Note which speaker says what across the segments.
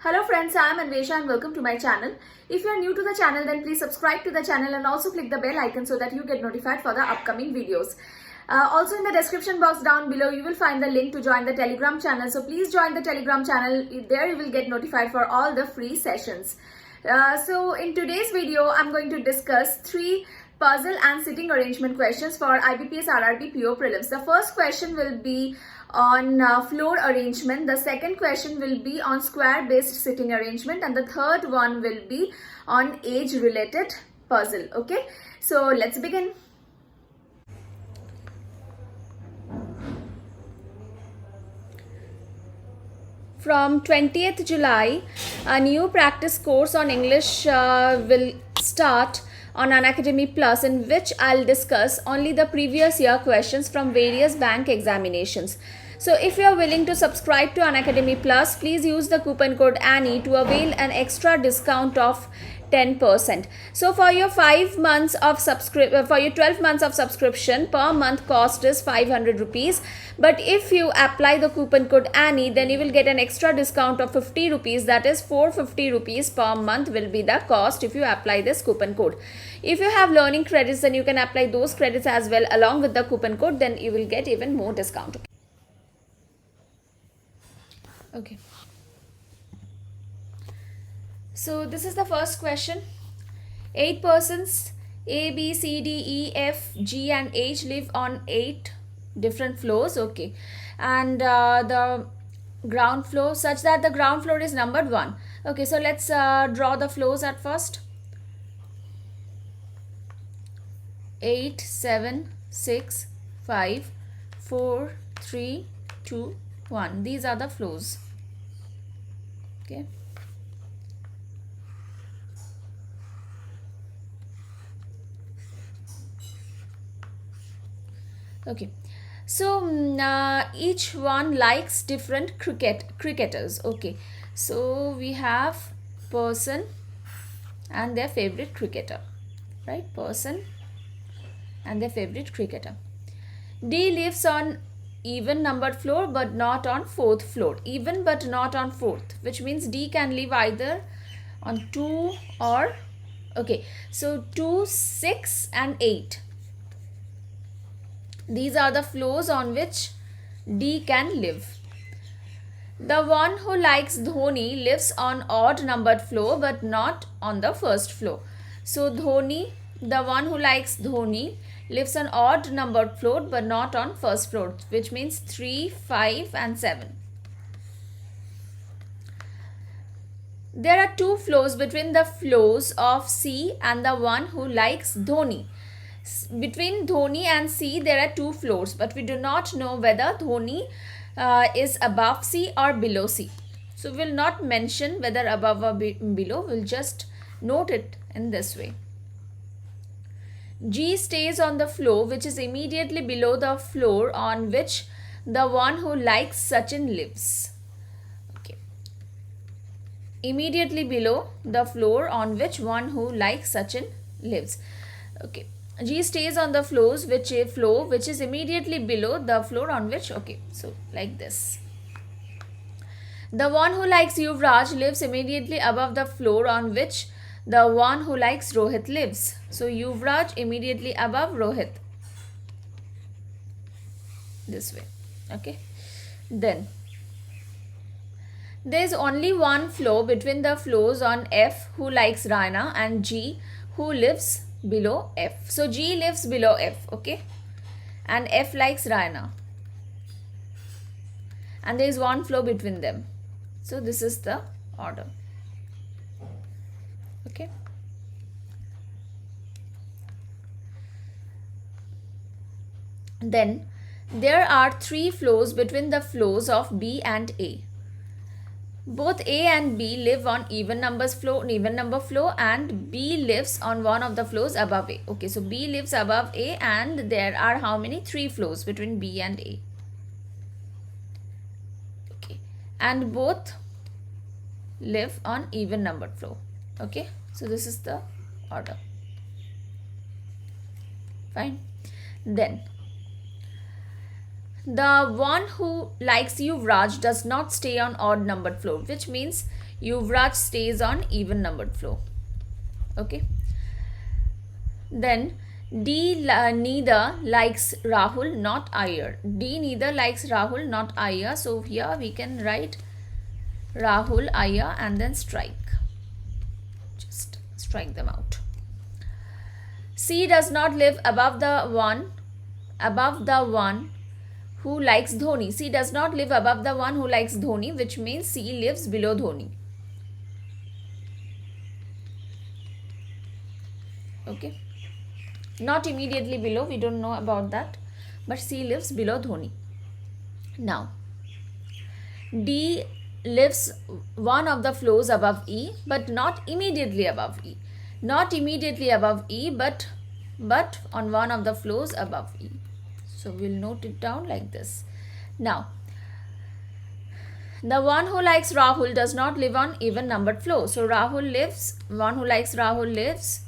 Speaker 1: Hello friends, I am Anvesha and welcome to my channel. If you are new to the channel, then please subscribe to the channel and also click the bell icon so that you get notified for the upcoming videos. Also in the description box down below, you will find the link to join the Telegram channel. So please join the Telegram channel. There you will get notified for all the free sessions. So in today's video, I'm going to discuss 3 puzzle and sitting arrangement questions for IBPS RRB PO prelims. The first question will be on floor arrangement, the second question will be on square based sitting arrangement, and the third one will be on age related puzzle. Okay, so let's begin. From 20th July, a new practice course on English will start on Unacademy Plus, in which I'll discuss only the previous year questions from various bank examinations. So if you are willing to subscribe to Unacademy Plus, please use the coupon code Annie to avail an extra discount of 10%. So for your 12 months of subscription, per month cost is 500 rupees. But if you apply the coupon code Annie, then you will get an extra discount of 50 rupees. That is 450 rupees per month will be the cost if you apply this coupon code. If you have learning credits, then you can apply those credits as well along with the coupon code. Then you will get even more discount. Okay. So this is the first question. 8 persons A, B, C, D, E, F, G and H live on 8 different floors. Okay. And the ground floor, such that the ground floor is numbered 1. Okay, so let's draw the floors at first. 8, 7, 6, 5, 4, 3, 2, 1. These are the floors. Okay. Okay, so each one likes different cricketers. Okay, so we have person and their favorite cricketer, right? Person and their favorite cricketer. D lives on even numbered floor but not on 4th floor. Even but not on 4th, which means D can live either on 2 or, okay, so 2, 6 and 8. These are the floors on which D can live. The one who likes Dhoni lives on odd numbered floor but not on the first floor. So Dhoni, the one who likes Dhoni, lives on odd numbered floor but not on first floor, which means 3, 5 and 7. There are 2 floors between the floors of C and the one who likes Dhoni. Between Dhoni and C there are 2 floors, but we do not know whether Dhoni is above C or below C. So we will not mention whether above or below, we will just note it in this way. G stays on the floor which is immediately below the floor on which the one who likes Sachin lives. Okay. Immediately below the floor on which one who likes Sachin lives. Okay. G stays on the floors which is immediately below the floor on which, okay, so like this. The one who likes Yuvraj lives immediately above the floor on which the one who likes Rohit lives. So Yuvraj immediately above Rohit. This way. Okay. Then there is only one floor between the floors on F who likes Raina and G who lives below F. So G lives below F, okay, and F likes Raina, and there is one floor between them. So this is the order. Okay. Then there are 3 floors between the floors of B and A. Both A and B live on even number floor, and B lives on one of the floors above A. Okay, so B lives above A and there are how many? 3 floors between B and A. Okay, and both live on even numbered floor. Okay, so this is the order. Fine. Then The one who likes Yuvraj does not stay on odd numbered floor, which means Yuvraj stays on even numbered floor. Okay. Then neither likes Rahul, not Iyer. D neither likes Rahul, not Iyer. So here we can write Rahul, Iyer, and then strike. Just strike them out. C does not live above the one who likes Dhoni. C does not live above the one who likes Dhoni, which means C lives below Dhoni. Okay. Not immediately below, we don't know about that, but C lives below Dhoni. Now, D lives one of the floors above E, but not immediately above E. Not immediately above E, but on one of the floors above E. So we'll note it down like this. Now, the one who likes Rahul does not live on even numbered floor. So one who likes Rahul lives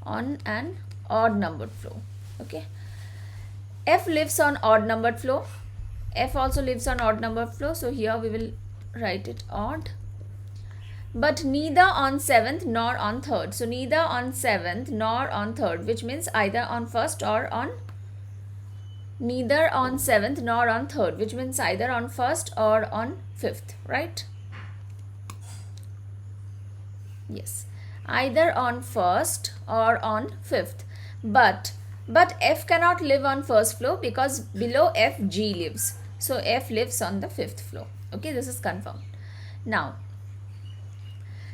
Speaker 1: on an odd numbered floor. Okay. F lives on odd numbered floor. F also lives on odd numbered floor. So here we will write it odd. But neither on 7th nor on 3rd. So neither on 7th nor on 3rd, which means either on 1st or on neither on 7th nor on 3rd, which means either on 1st or on 5th, right? Yes, either on 1st or on 5th. But F cannot live on 1st floor because below F G lives. So F lives on the 5th floor. Okay, this is confirmed. Now,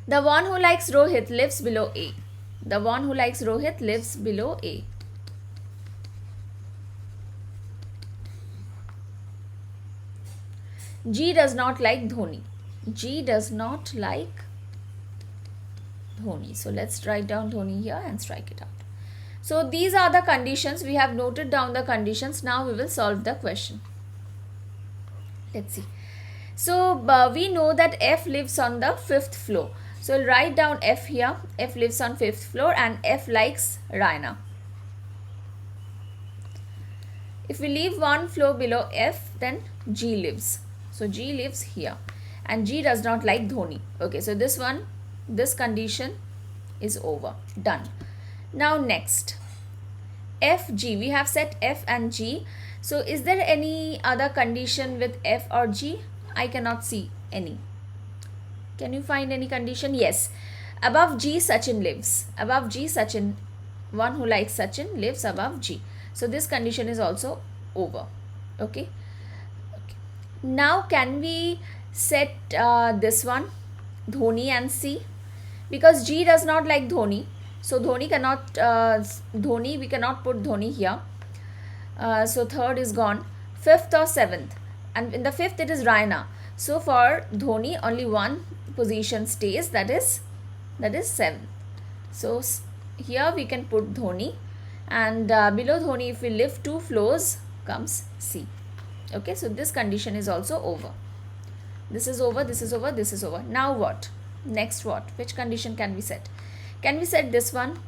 Speaker 1: the one who likes Rohit lives below A. The one who likes Rohit lives below A. G does not like Dhoni. G does not like Dhoni. So let's write down Dhoni here and strike it out. So these are the conditions. We have noted down the conditions. Now we will solve the question. Let's see. So we know that F lives on the 5th floor. So we'll write down F here. F lives on 5th floor and F likes Raina. If we leave one floor below F, then G lives. So G lives here and G does not like Dhoni. Okay, so this condition is over. Done. Now next, F, G. We have set F and G. So is there any other condition with F or G? I cannot see any. Can you find any condition? Yes. Above G, Sachin lives. Above G, Sachin, one who likes Sachin lives above G. So this condition is also over. Okay. Now can we set this one, Dhoni and C? Because G does not like Dhoni. So Dhoni cannot, we cannot put Dhoni here. So 3rd is gone. 5th or 7th. And in the 5th it is Raina. So for Dhoni only one position stays, that is 7th. So here we can put Dhoni, and below Dhoni if we lift 2 floors comes C. Okay, so this condition is also over. This is over, this is over, this is over. Now what? Next what? Which condition can we set? Can we set this one?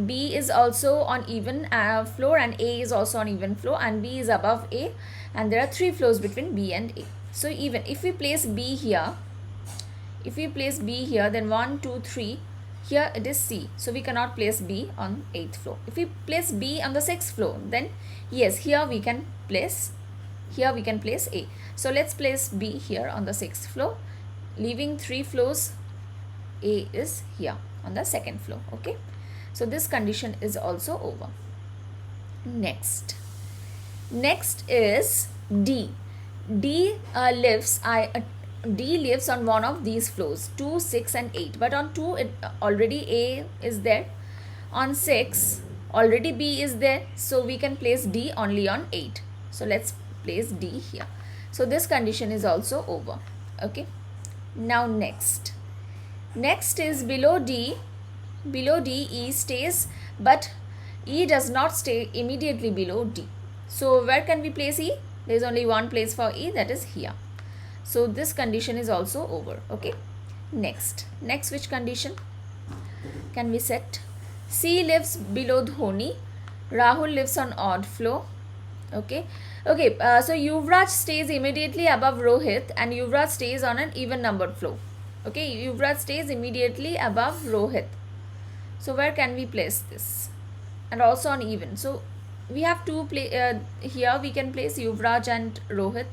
Speaker 1: B is also on even floor and A is also on even floor, and B is above A, and there are 3 floors between B and A. So even if we place B here, then 1, 2, 3, here it is C. So we cannot place B on 8th floor. If we place B on the 6th floor, then yes, here we can place A. So let's place B here on the 6th floor, leaving 3 floors. A is here on the 2nd floor. Okay, so this condition is also over. Next is D. D lives on one of these floors, 2, 6 and 8. But on 2 already A is there. On 6 already B is there. So we can place D only on 8. So let's place D here. So this condition is also over. Okay. Now next is below D. Below D, E stays, but E does not stay immediately below D. So where can we place E? There is only one place for E, that is here. So this condition is also over. Okay. Next which condition can we set? C lives below Dhoni. Rahul lives on odd floor. Okay. Okay, so Yuvraj stays immediately above Rohit and Yuvraj stays on an even numbered floor. Okay, Yuvraj stays immediately above Rohit. So where can we place this? And also on even. So we have two here we can place Yuvraj and Rohit.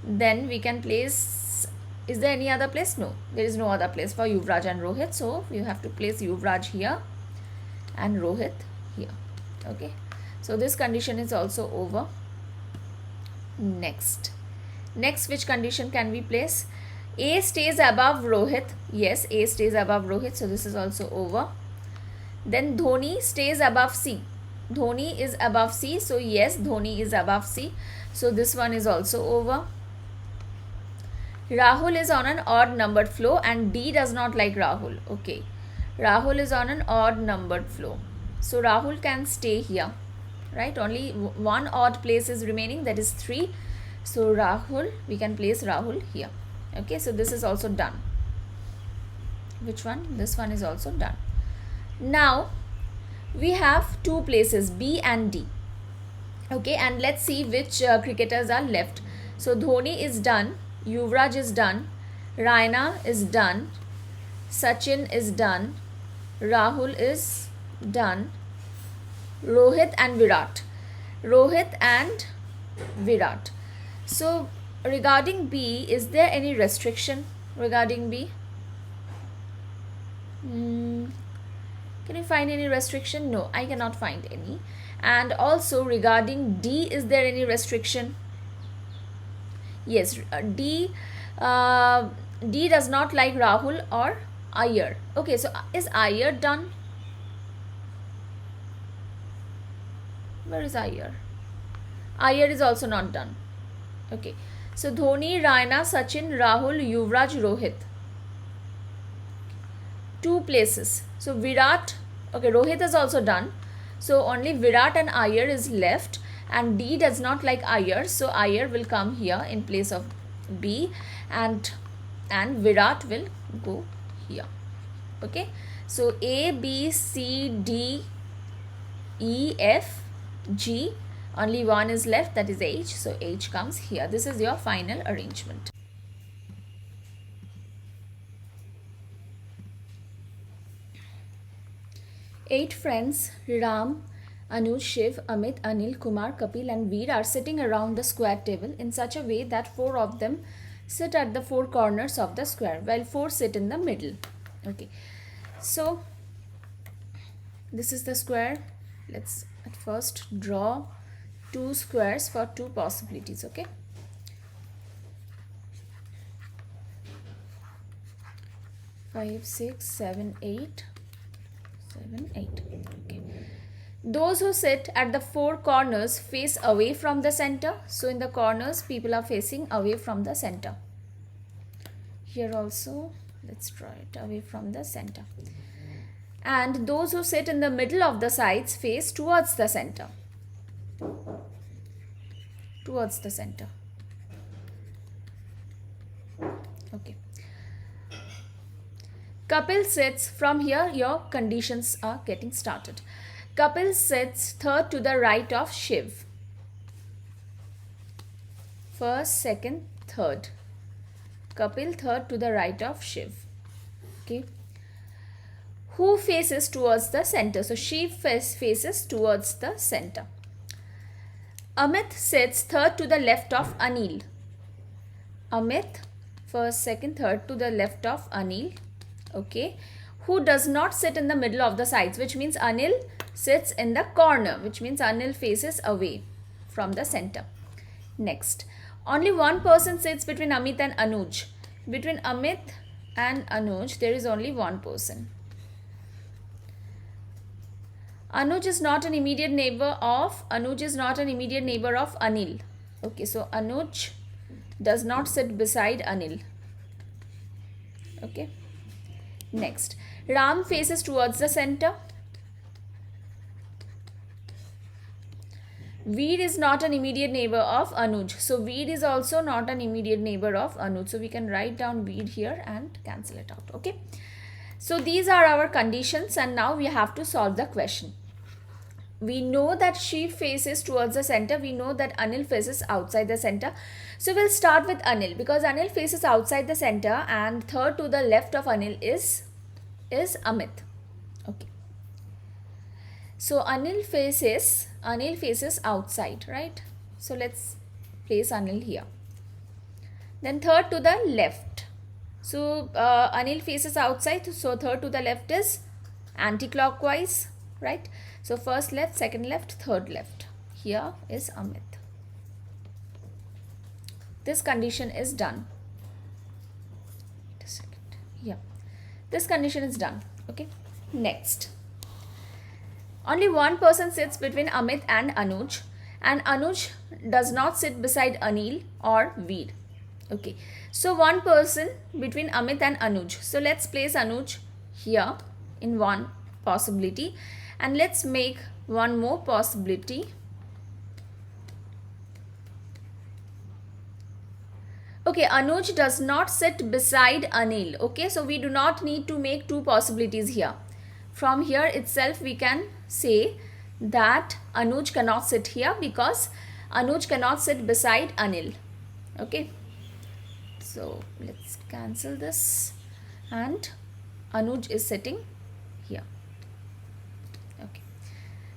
Speaker 1: Then we can place, is there any other place? No, there is no other place for Yuvraj and Rohit. So you have to place Yuvraj here and Rohit here. Okay, so this condition is also over. Next which condition can we place? A stays above Rohit. Yes, A stays above Rohit, so this is also over. Then Dhoni stays above C. Dhoni is above C, so yes, Dhoni is above C, so this one is also over. Rahul is on an odd numbered floor and D does not like Rahul. Okay, Rahul is on an odd numbered floor, so Rahul can stay here, right? Only one odd place is remaining, that is 3. So Rahul, we can place Rahul here. Okay, so this is also done. Which one? This one is also done. Now we have two places, B and D. Okay, and let's see which cricketers are left. So Dhoni is done, Yuvraj is done, Raina is done, Sachin is done, Rahul is done, Rohit and Virat. So regarding B, is there any restriction regarding B? Can you find any restriction? No, I cannot find any. And also regarding D, is there any restriction? Yes, D does not like Rahul or Iyer. Okay, so is Iyer done? Where is Iyer? Iyer is also not done. Okay, so Dhoni, Raina, Sachin, Rahul, Yuvraj, Rohit. Two places. So Virat, okay, Rohit is also done. So only Virat and Iyer is left, and D does not like Iyer, so Iyer will come here in place of B, and Virat will go here. Okay, so A, B, C, D, E, F, G, only one is left, that is H, so H comes here. This is your final arrangement. 8 friends, Ram, Anuj, Shiv, Amit, Anil, Kumar, Kapil and Veer are sitting around the square table in such a way that 4 of them sit at the 4 corners of the square while 4 sit in the middle. Okay, so this is the square. Let's at first draw 2 squares for 2 possibilities. Okay, five, 6, 7, 8. 7, 8. Okay. Those who sit at the 4 corners face away from the center. So in the corners, people are facing away from the center. Here also, let's draw it away from the center. And those who sit in the middle of the sides face towards the center. Towards the center. Okay. Kapil sits, from here your conditions are getting started. Kapil sits third to the right of Shiv. First, second, third. Kapil third to the right of Shiv. Okay. Who faces towards the center? So Shiv faces towards the center. Amit sits third to the left of Anil. Amit first, second, third to the left of Anil. Okay, who does not sit in the middle of the sides, which means Anil sits in the corner, which means Anil faces away from the center. Next, only one person sits between Amit and Anuj. Between Amit and Anuj, there is only one person. Anuj is not an immediate neighbor of Anil. Okay, so Anuj does not sit beside Anil. Okay. Next, Ram faces towards the center. Veer is not an immediate neighbor of Anuj. So Veer is also not an immediate neighbor of Anuj. So we can write down Veer here and cancel it out. Okay. So these are our conditions and now we have to solve the question. we know that Shiv faces towards the center. We know that Anil faces outside the center. So we'll start with Anil, because Anil faces outside the center and third to the left of Anil is Amit. Okay. So Anil faces outside, right? So let's place Anil here. Then third to the left. So Anil faces outside, so third to the left is anti-clockwise, right? So first left, second left, third left. Here is Amit. This condition is done. Wait a second. Yeah. This condition is done. Okay. Next. Only one person sits between Amit and Anuj does not sit beside Anil or Veer. Okay. So one person between Amit and Anuj. So let's place Anuj here in one possibility. And let's make one more possibility. Okay, Anuj does not sit beside Anil. Okay, so we do not need to make two possibilities here. From here itself we can say that Anuj cannot sit here because Anuj cannot sit beside Anil. Okay, so let's cancel this and Anuj is sitting here. Okay,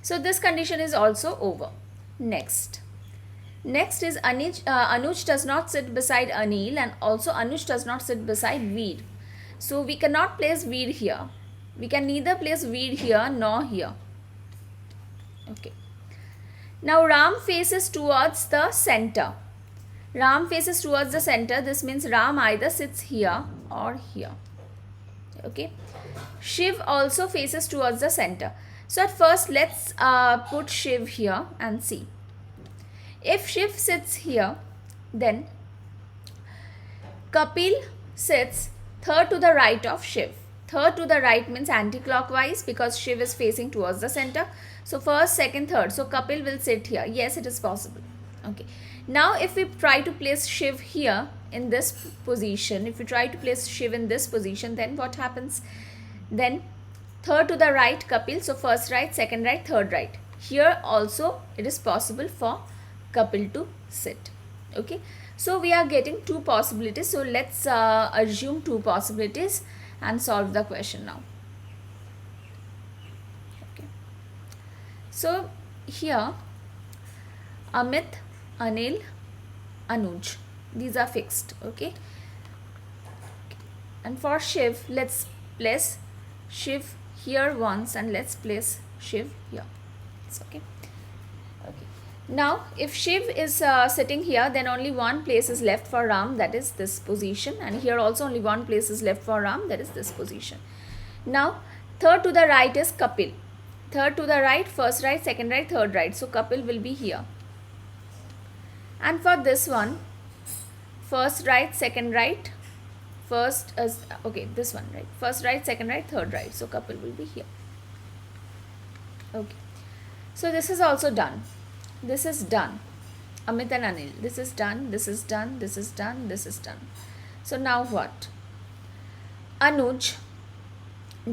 Speaker 1: so this condition is also over. Next is Anuj does not sit beside Anil and also Anuj does not sit beside Veer. So we cannot place Veer here. We can neither place Veer here nor here. Okay. Now Ram faces towards the center. Ram faces towards the center. This means Ram either sits here or here. Okay. Shiv also faces towards the center. So at first let's put Shiv here and see. If Shiv sits here, then Kapil sits third to the right of Shiv. Third to the right means anti-clockwise because Shiv is facing towards the center. So first, second, third. So Kapil will sit here. Yes, it is possible. Okay. Now if we try to place Shiv here in this position, then what happens? Then third to the right Kapil. So first right, second right, third right. Here also it is possible for Kapil to sit. Okay. So we are getting two possibilities. So let's assume two possibilities and solve the question now. Okay. So here Amit, Anil, Anuj, these are fixed. Okay. And for Shiv, let's place Shiv here once and let's place Shiv here. It's okay. Now if Shiv is sitting here, then only one place is left for Ram, that is this position, and here also only one place is left for Ram, that is this position. Now third to the right is Kapil. Third to the right, first right, second right, third right. So Kapil will be here. And for this one, first right, second right, first right, first right, second right, third right. So Kapil will be here. Okay. So this is also done. This is done. Amit and Anil. This is done. This is done. This is done. This is done. So now what? Anuj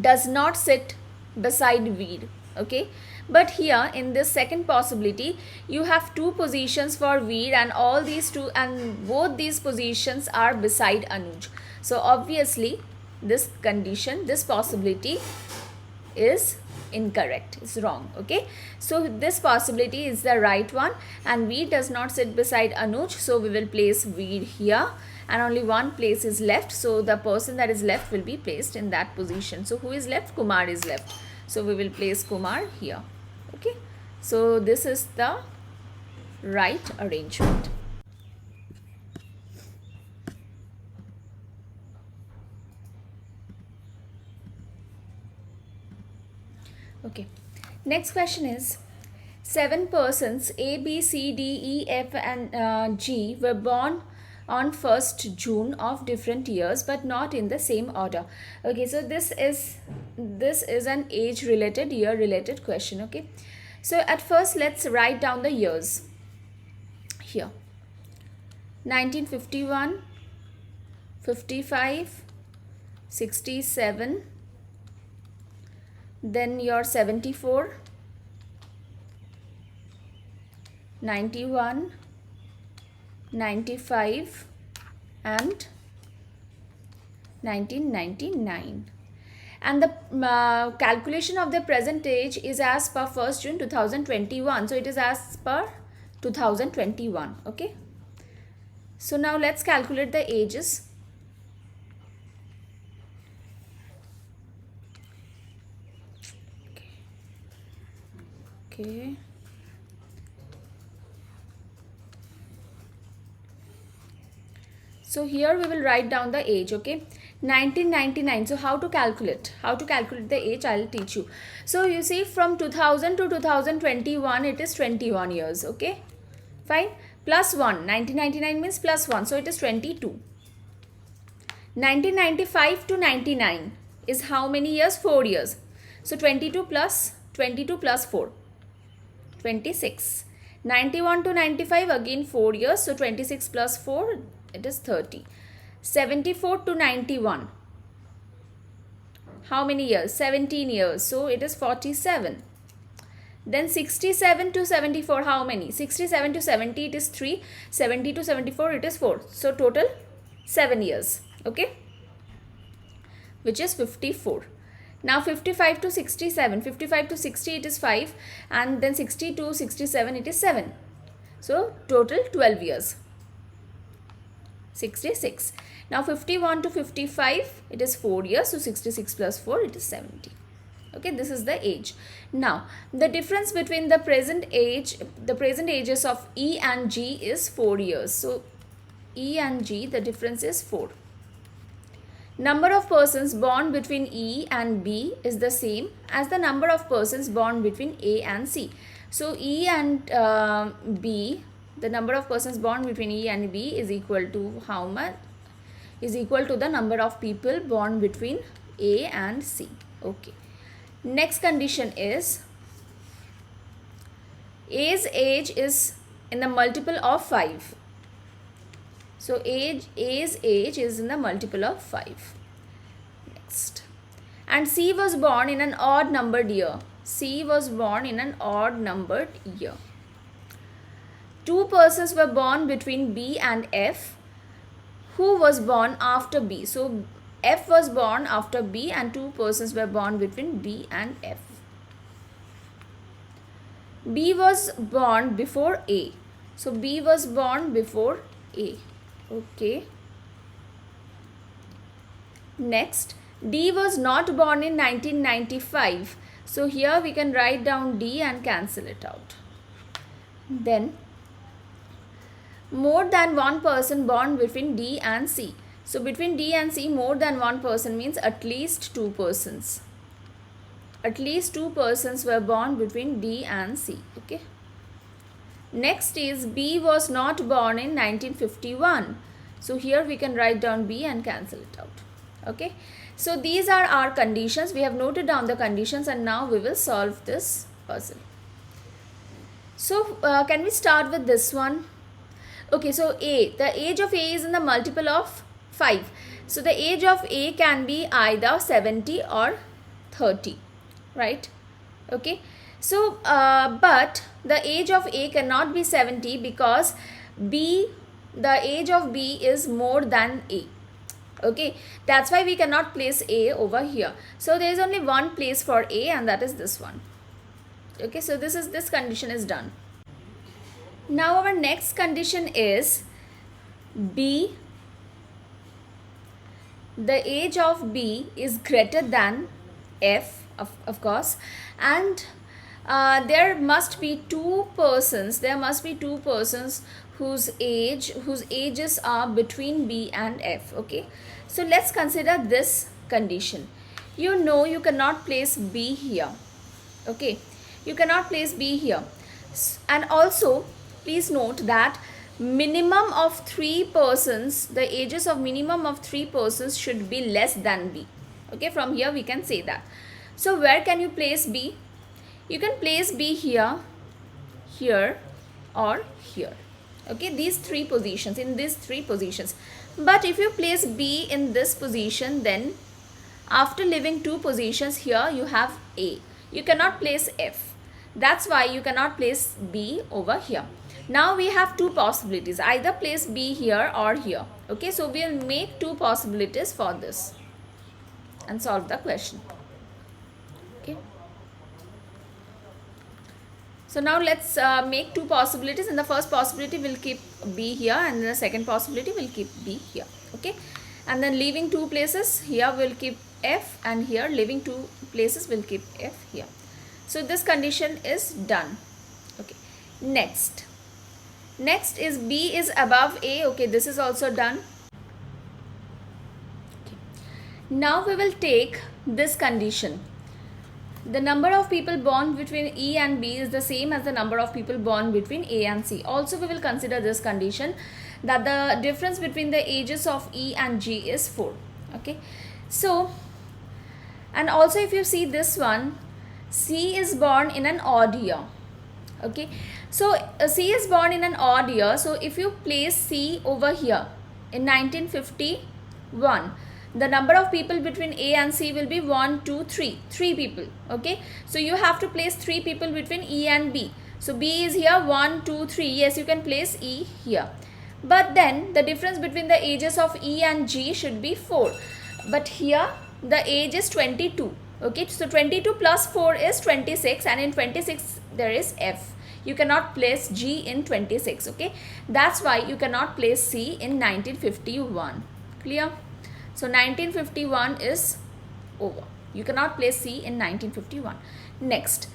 Speaker 1: does not sit beside Veer. Okay. But here in this second possibility, you have two positions for Veer and all these two and both these positions are beside Anuj. So obviously this condition, this possibility is incorrect, it's wrong. Okay, so this possibility is the right one and Veer does not sit beside Anuj, so we will place Veer here and only one place is left, so the person that is left will be placed in that position. So who is left? Kumar is left, so we will place Kumar here. Okay, so this is the right arrangement. Okay, next question is 7 persons A, B, C, D, E, F and G were born on 1st June of different years but not in the same order. Okay, so this is an age related, year related question. Okay, so at first let's write down the years here. 1951, 55, 67, then your 74, 91, 95 and 1999. And the calculation of the present age is as per 1st June 2021. So it is as per 2021. Okay. So now let's calculate the ages. Okay. So here we will write down the age. Okay. 1999. So how to calculate? How to calculate the age? I'll teach you. So you see, from 2000 to 2021, it is 21 years. Okay. Fine. Plus 1. 1999 means plus 1. So it is 22. 1995 to 99 is how many years? 4 years. So 22 plus 4. 26. 91 to 95, again 4 years. So 26 plus 4, it is 30. 74 to 91. How many years? 17 years. So it is 47. Then 67 to 74, how many? 67 to 70, it is 3. 70 to 74, it is 4. So total 7 years. Okay. Which is 54. Now 55 to 67. 55 to 60, it is 5. And then 60 to 67, it is 7. So total 12 years. 66. Now 51 to 55, it is 4 years. So 66 plus 4, it is 70. Okay, this is the age. Now the difference between the present ages of E and G is 4 years. So E and G, the difference is 4. Number of persons born between E and B is the same as the number of persons born between A and C. So E and B, the number of persons born between E and B is equal to how much? Is equal to the number of people born between A and C. Okay. Next condition is A's age is in the multiple of 5. So A's age is in the multiple of 5. Next. And C was born in an odd numbered year. C was born in an odd numbered year. 2 persons were born between B and F. Who was born after B? So F was born after B and 2 persons were born between B and F. B was born before A. So B was born before A. Okay. Next, D was not born in 1995. So here we can write down D and cancel it out. Then, more than one person born between D and C. So between D and C, more than one person means at least 2 persons. At least 2 persons were born between D and C. Okay. Next is B was not born in 1951. So here we can write down B and cancel it out. Okay. So these are our conditions. We have noted down the conditions and now we will solve this puzzle. So can we start with this one? Okay, so A, the age of A is in the multiple of 5. So the age of A can be either 70 or 30, right? Okay. So, but the age of A cannot be 70 because B, the age of B is more than A. Okay, that's why we cannot place A over here. So there is only one place for A and that is this one. Okay, so this condition is done. Now our next condition is B, the age of B is greater than F, of course, and there must be 2 persons whose ages are between B and F. Okay, so let's consider this condition. You know you cannot place B here. Okay, you cannot place B here. And also please note that minimum of 3 persons, the ages of minimum of 3 persons should be less than B. Okay, from here we can say that. So where can you place B? You can place B here, here or here. Okay, these 3 positions, in these 3 positions. But if you place B in this position, then after leaving 2 positions here you have A. You cannot place F. That's why you cannot place B over here. Now we have two possibilities, either place B here or here. Okay, so we will make two possibilities for this and solve the question. Okay. So now let's make two possibilities. In the first possibility we'll keep B here, and in the second possibility we'll keep B here. Okay, and then leaving two places, here we'll keep F, and here leaving two places we'll keep F here. So this condition is done. Okay, next is B is above A. Okay, this is also done. Okay. Now we will take this condition. The number of people born between E and B is the same as the number of people born between A and C. Also we will consider this condition, that the difference between the ages of E and G is 4. Okay, so, and also if you see this one, C is born in an odd year. Okay, so C is born in an odd year. So if you place C over here in 1951, the number of people between A and C will be 1, 2, 3. 3 people. Okay, so you have to place 3 people between E and B. So B is here, 1, 2, 3. Yes, you can place E here. But then the difference between the ages of E and G should be 4. But here the age is 22. Okay, so 22 plus 4 is 26, and in 26 there is F. You cannot place G in 26. Okay, that's why you cannot place C in 1951. Clear? So 1951 is over. You cannot place C in 1951. Next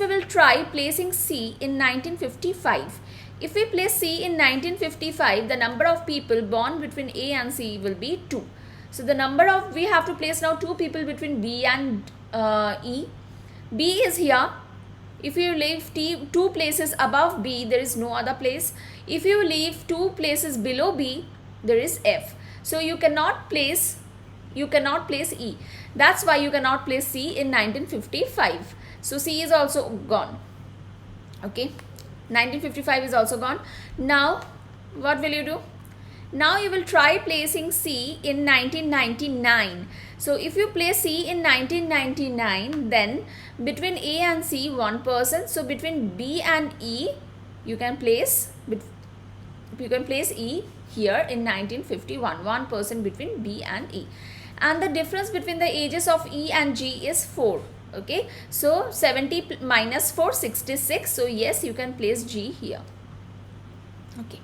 Speaker 1: we will try placing C in 1955. If we place C in 1955, the number of people born between A and C will be 2. So the number of, we have to place now 2 people between B and E. B is here. If you leave 2 places above B, there is no other place. If you leave 2 places below B, there is F. So you cannot place E. That's why you cannot place C in 1955. So C is also gone. Okay, 1955 is also gone. Now what will you do? Now you will try placing C in 1999. So if you place C in 1999, then between A and C 1 person. So between B and E you can place E here in 1951, 1 person between B and E, and the difference between the ages of E and G is 4. Okay, so 70 minus 4, 66. So yes, you can place G here. Okay,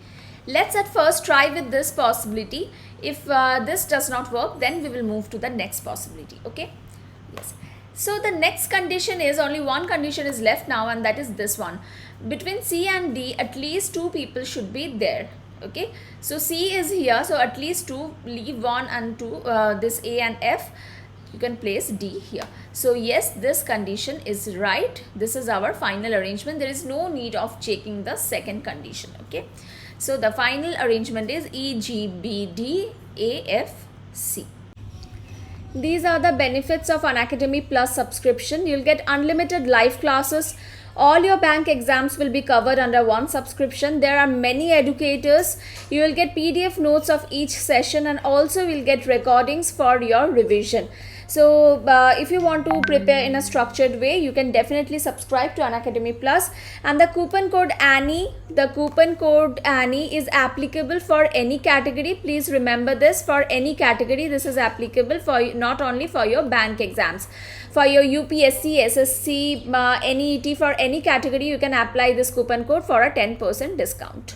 Speaker 1: let's at first try with this possibility. If this does not work, then we will move to the next possibility. Okay, yes. So the next condition is, only one condition is left now, and that is this one. Between C and D, at least 2 people should be there. Okay, so C is here, so at least 2, leave 1 and 2, this A and F, you can place D here. So yes, this condition is right. This is our final arrangement. There is no need of checking the second condition. Okay, so the final arrangement is E, G, B, D, A, F, C. These are the benefits of Unacademy Plus subscription. You'll get unlimited live classes. All your bank exams will be covered under one subscription. There are many educators. You will get PDF notes of each session, and also will get recordings for your revision. So if you want to prepare in a structured way, you can definitely subscribe to Unacademy Plus. And the coupon code Annie, is applicable for any category. Please remember this, for any category this is applicable, for not only for your bank exams. For your UPSC, SSC, NEET, for any category you can apply this coupon code for a 10% discount.